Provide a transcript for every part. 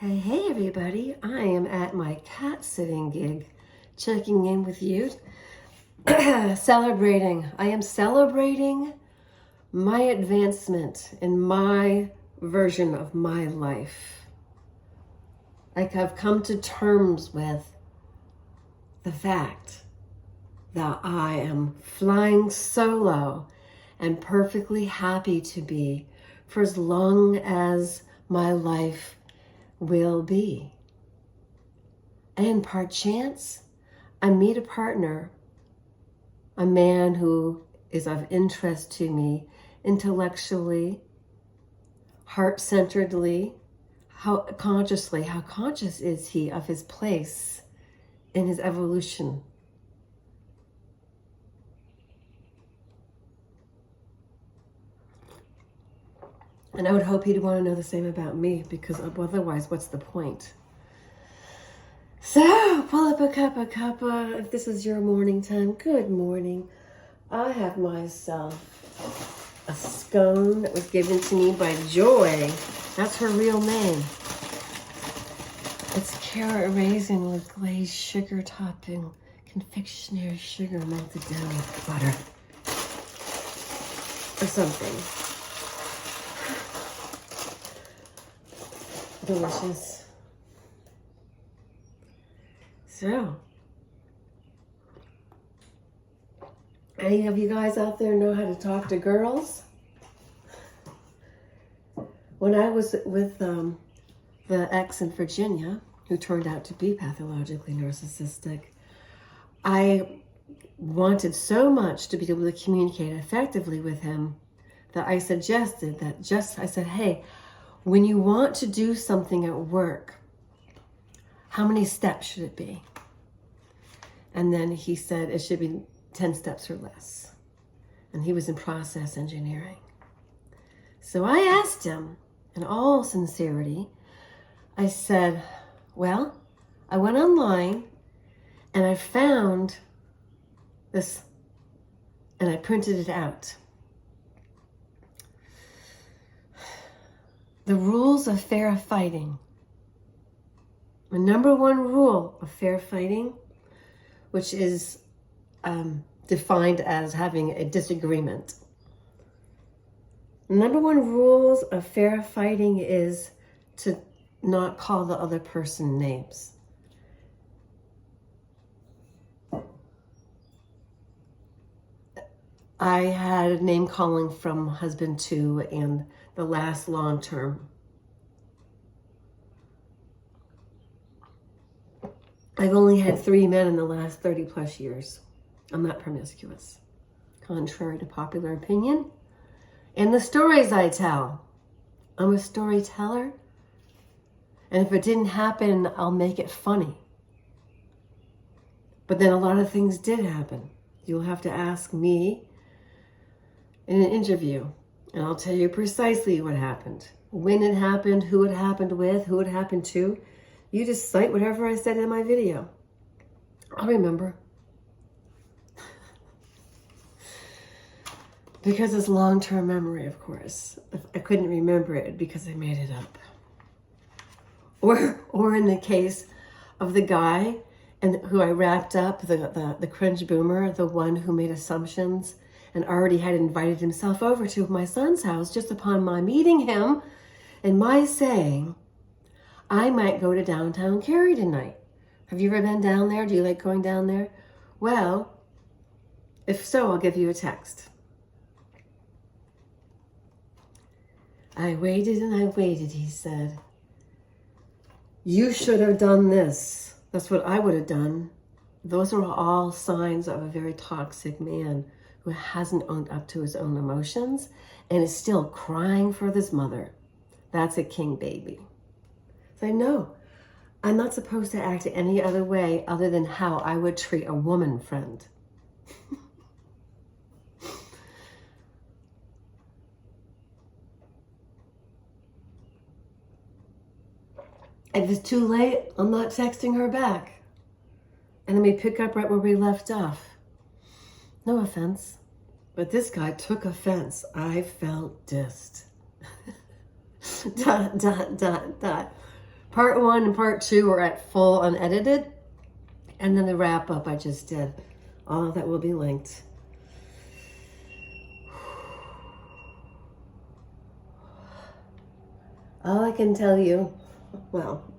Hey everybody, I am at my cat sitting gig, checking in with you, celebrating. I am celebrating my advancement in my version of my life. Like I've come to terms with the fact that I am flying solo and perfectly happy to be for as long as my life will be. And perchance, I meet a partner, a man who is of interest to me intellectually, heart-centeredly, how conscious is he of his place in his evolution? And I would hope he'd want to know the same about me, because otherwise, what's the point? So, pull up a cuppa. If this is your morning time, good morning. I have myself a scone that was given to me by Joy. That's her real name. It's carrot raisin with glazed sugar topping, confectionery sugar melted down with butter. Or something. Delicious. So, any of you guys out there know how to talk to girls? When I was with the ex in Virginia, who turned out to be pathologically narcissistic, I wanted so much to be able to communicate effectively with him that I suggested that I said, hey, when you want to do something at work, how many steps should it be? And then he said it should be 10 steps or less. And he was in process engineering. So I asked him, in all sincerity, I said, well, I went online and I found this and I printed it out. The rules of fair fighting. The number one rule of fair fighting, which is defined as having a disagreement. The number one rules of fair fighting is to not call the other person names. I had name calling from husband 2 and the last long term. I've only had 3 men in the last 30 plus years. I'm not promiscuous, contrary to popular opinion. And the stories I tell, I'm a storyteller. And if it didn't happen, I'll make it funny. But then a lot of things did happen. You'll have to ask me in an interview, and I'll tell you precisely what happened, when it happened, who it happened with, who it happened to. You just cite whatever I said in my video. I'll remember. Because it's long-term memory, of course. I couldn't remember it because I made it up. Or in the case of the guy and who I wrapped up, the cringe boomer, the one who made assumptions and already had invited himself over to my son's house just upon my meeting him and my saying, I might go to downtown Cary tonight. Have you ever been down there? Do you like going down there? Well, if so, I'll give you a text. I waited and I waited, he said. You should have done this. That's what I would have done. Those are all signs of a very toxic man who hasn't owned up to his own emotions and is still crying for his mother. That's a king baby. So I know I'm not supposed to act any other way other than how I would treat a woman friend. If it's too late, I'm not texting her back. And then we pick up right where we left off. No offense, but this guy took offense. I felt dissed. ... Part 1 and part 2 are at full unedited. And then the wrap up I just did. All of that will be linked. All I can tell you, well,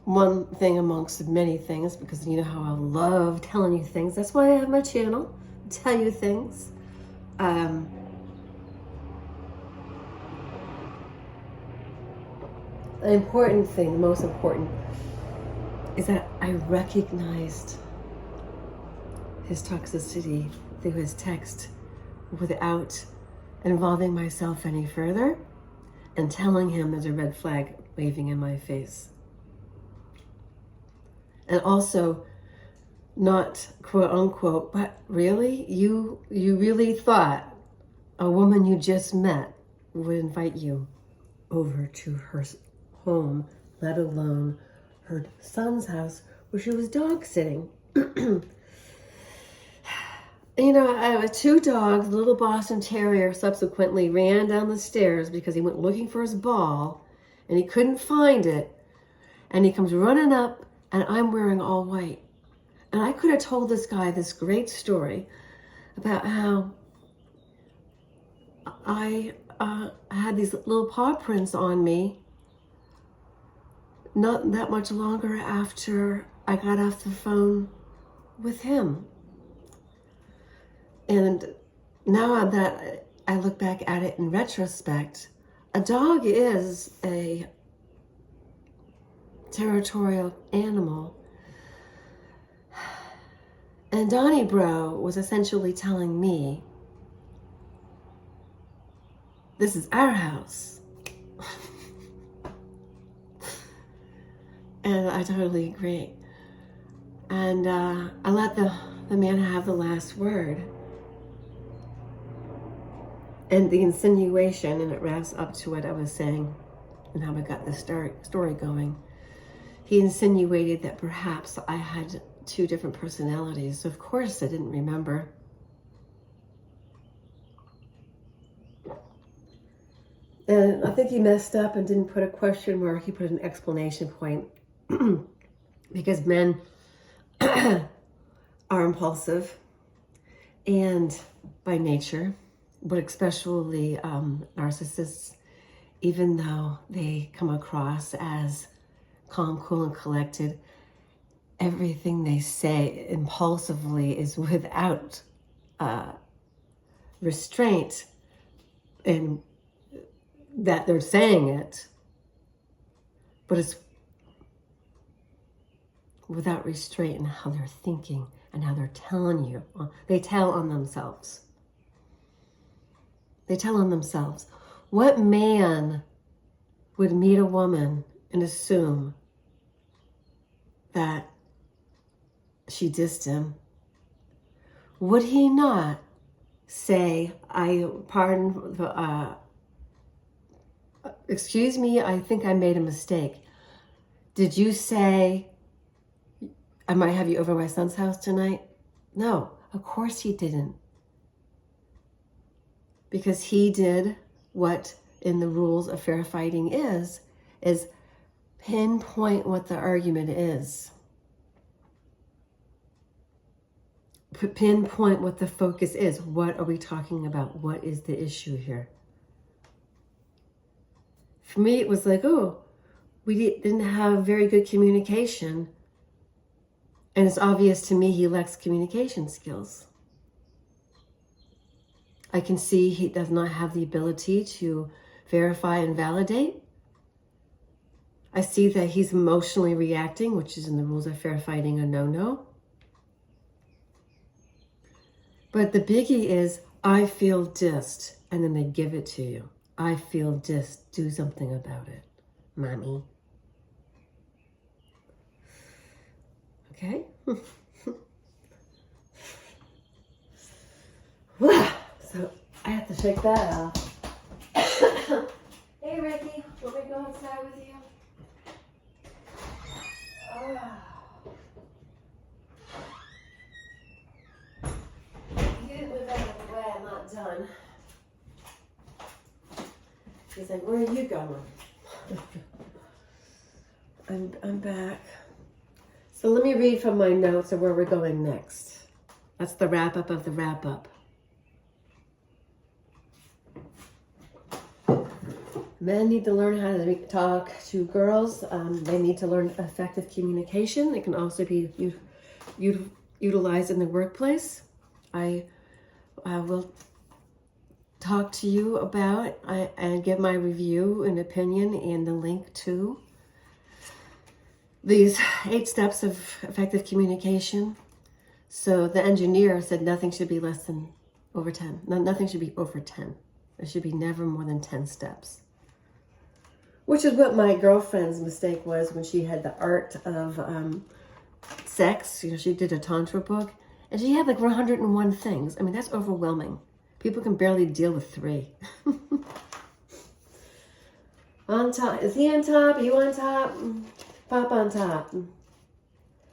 one thing amongst many things, because you know how I love telling you things. That's why I have my channel, tell you things. The important thing, the most important, is that I recognized his toxicity through his text without involving myself any further and telling him there's a red flag waving in my face. And also not quote unquote, but really? You really thought a woman you just met would invite you over to her home, let alone her son's house where she was dog sitting. You know, I have 2 dogs. The little Boston Terrier subsequently ran down the stairs because he went looking for his ball and he couldn't find it. And he comes running up and I'm wearing all white. And I could have told this guy this great story about how I had these little paw prints on me not that much longer after I got off the phone with him. And now that I look back at it in retrospect, a dog is a territorial animal. And Donnybrow was essentially telling me, this is our house. And I totally agree. And I let the man have the last word. And the insinuation, and it wraps up to what I was saying and how I got the story going. He insinuated that perhaps I had 2 different personalities. So of course I didn't remember. And I think he messed up and didn't put a question mark. He put an exclamation point. Because men are impulsive and by nature, but especially narcissists, even though they come across as calm, cool, and collected, everything they say impulsively is without restraint in that they're saying it, but it's without restraint in how they're thinking and how they're telling you. They tell on themselves. They tell on themselves. What man would meet a woman and assume that she dissed him? Would he not say, excuse me, I think I made a mistake. Did you say I might have you over my son's house tonight? No, of course he didn't. Because he did what in the rules of fair fighting is pinpoint what the argument is. Pinpoint what the focus is. What are we talking about? What is the issue here? For me, it was like, oh, we didn't have very good communication. And it's obvious to me he lacks communication skills. I can see he does not have the ability to verify and validate. I see that he's emotionally reacting, which is in the rules of fair fighting a no-no. But the biggie is, I feel dissed, and then they give it to you. I feel dissed. Do something about it, mommy. Okay? So I have to shake that off. Hey, Ricky, want me to go outside with you? He didn't move out of the way. I'm not done. He's like, where are you going? I'm back. So let me read from my notes of where we're going next. That's the wrap up of the wrap up. Men need to learn how to talk to girls. They need to learn effective communication. It can also be utilized in the workplace. I will talk to you about and give my review and opinion and the link to these 8 steps of effective communication. So the engineer said nothing should be less than over 10. Nothing should be over 10. There should be never more than 10 steps. Which is what my girlfriend's mistake was when she had the art of sex. You know, she did a tantra book and she had like 101 things. I mean, that's overwhelming. People can barely deal with 3. On top. Is he on top? Are you on top? Pop on top.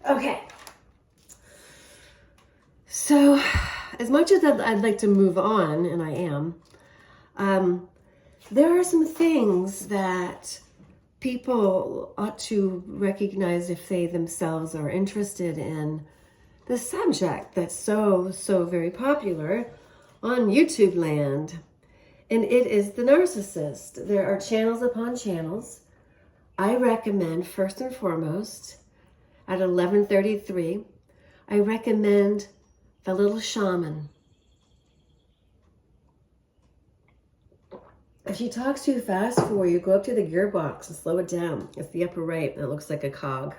Okay. So, as much as I'd like to move on, and I am, there are some things that people ought to recognize if they themselves are interested in the subject that's so very popular on YouTube land. And it is the narcissist. There are channels upon channels. I recommend, first and foremost, at 11:33, I recommend The Little Shaman. If she talks too fast for you, go up to the gearbox and slow it down. It's the upper right, and it looks like a cog.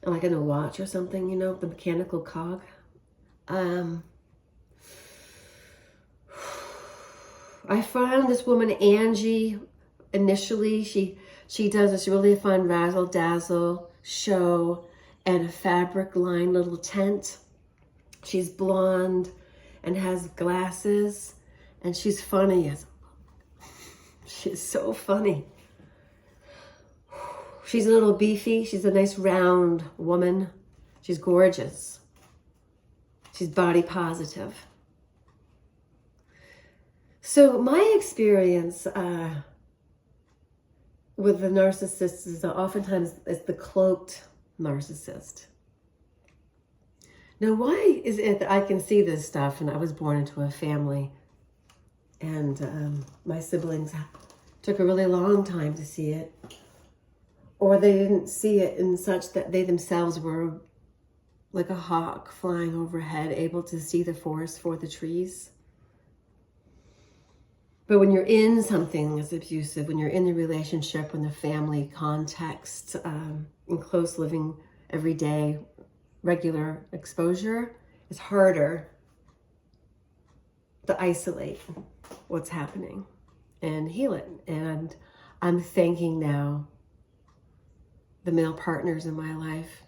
Like in a watch or something, you know, the mechanical cog. I found this woman, Angie, initially. She does this really fun razzle-dazzle show at a fabric lined little tent. She's blonde and has glasses, and she's funny. She's so funny. She's a little beefy. She's a nice round woman. She's gorgeous. She's body positive. So my experience with the narcissist is that oftentimes it's the cloaked narcissist. Now, why is it that I can see this stuff? And I was born into a family, and my siblings took a really long time to see it, or they didn't see it in such that they themselves were like a hawk flying overhead, able to see the forest for the trees. But when you're in something that's abusive, when you're in the relationship, when the family context, in close living, everyday, regular exposure, it's harder to isolate what's happening and heal it. And I'm thanking now the male partners in my life.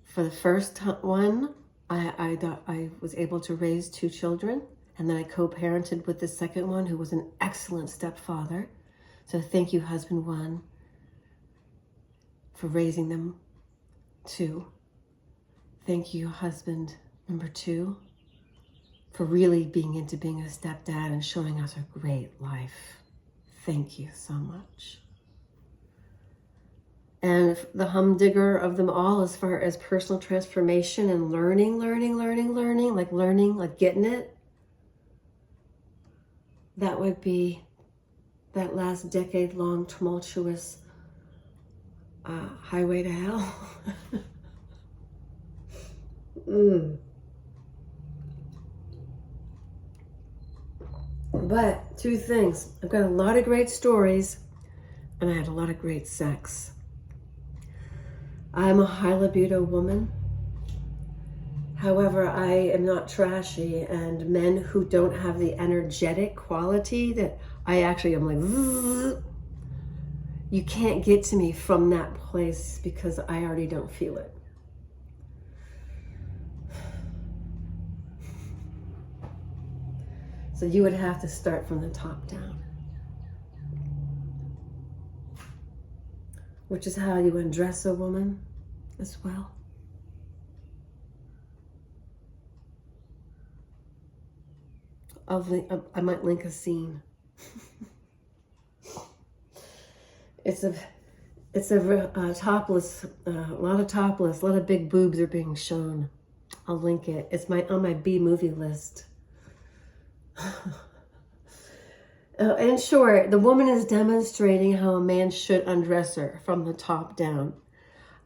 For the first one, I was able to raise 2 children. And then I co-parented with the second one, who was an excellent stepfather. So thank you, husband 1, for raising them 2. Thank you, husband number 2, for really being into being a stepdad and showing us a great life. Thank you so much. And the humdinger of them all, as far as personal transformation and learning, like getting it, that would be that last decade-long tumultuous highway to hell. But 2 things. I've got a lot of great stories, and I had a lot of great sex. I'm a high libido woman. However, I am not trashy, and men who don't have the energetic quality that I actually am like, zzz, you can't get to me from that place because I already don't feel it. So you would have to start from the top down, which is how you undress a woman as well. I might link a scene. It's a topless, a lot of big boobs are being shown. I'll link it. It's on my B movie list. In short, the woman is demonstrating how a man should undress her from the top down.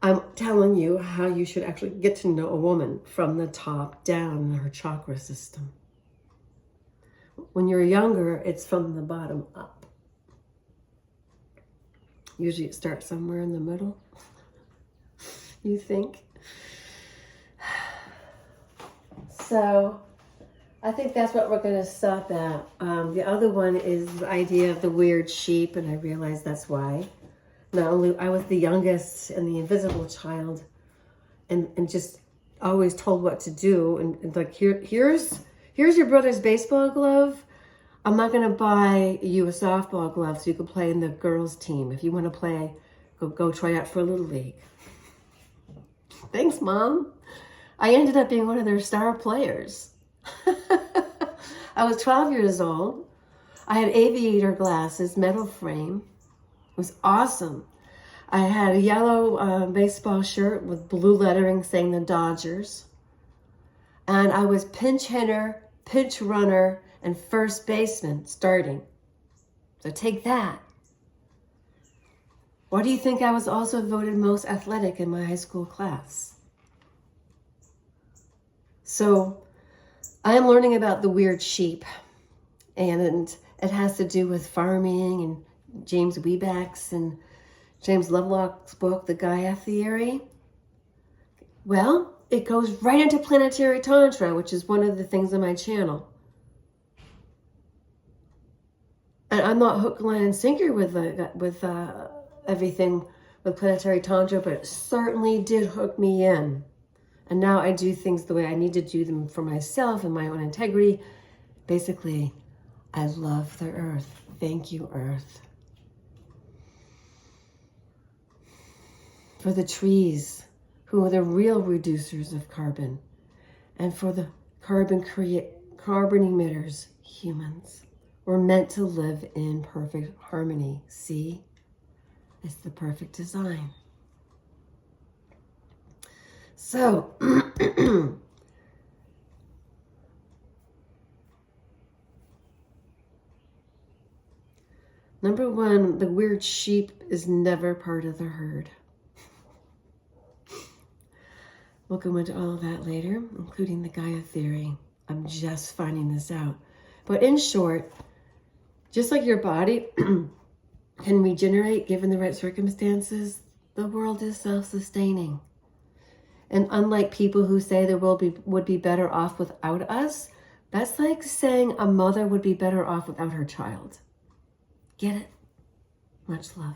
I'm telling you how you should actually get to know a woman from the top down in her chakra system. When you're younger, it's from the bottom up. Usually it starts somewhere in the middle, you think. So I think that's what we're going to stop at. The other one is the idea of the weird sheep, and I realized that's why. Not only I was the youngest and the invisible child, and just always told what to do, and like here's your brother's baseball glove. I'm not going to buy you a softball glove so you can play in the girls' team. If you want to play, go try out for a little league. Thanks, Mom. I ended up being one of their star players. I was 12 years old. I had aviator glasses, metal frame. It was awesome. I had a yellow baseball shirt with blue lettering saying the Dodgers. And I was pinch hitter, pinch runner, and first baseman starting. So take that. Why do you think I was also voted most athletic in my high school class? So I am learning about the weird sheep, and it has to do with farming and James Weback's and James Lovelock's book, The Gaia Theory. Well, it goes right into planetary tantra, which is one of the things on my channel. And I'm not hook, line, and sinker with everything with planetary tantra, but it certainly did hook me in. And now I do things the way I need to do them for myself and my own integrity. Basically, I love the earth. Thank you, earth. For the trees, who are the real reducers of carbon. And for the carbon emitters, humans. We're meant to live in perfect harmony. See? It's the perfect design. So, number one, the weird sheep is never part of the herd. We'll go into all of that later, including the Gaia theory. I'm just finding this out. But in short, just like your body can regenerate given the right circumstances, the world is self-sustaining. And unlike people who say the world would be better off without us, that's like saying a mother would be better off without her child. Get it? Much love.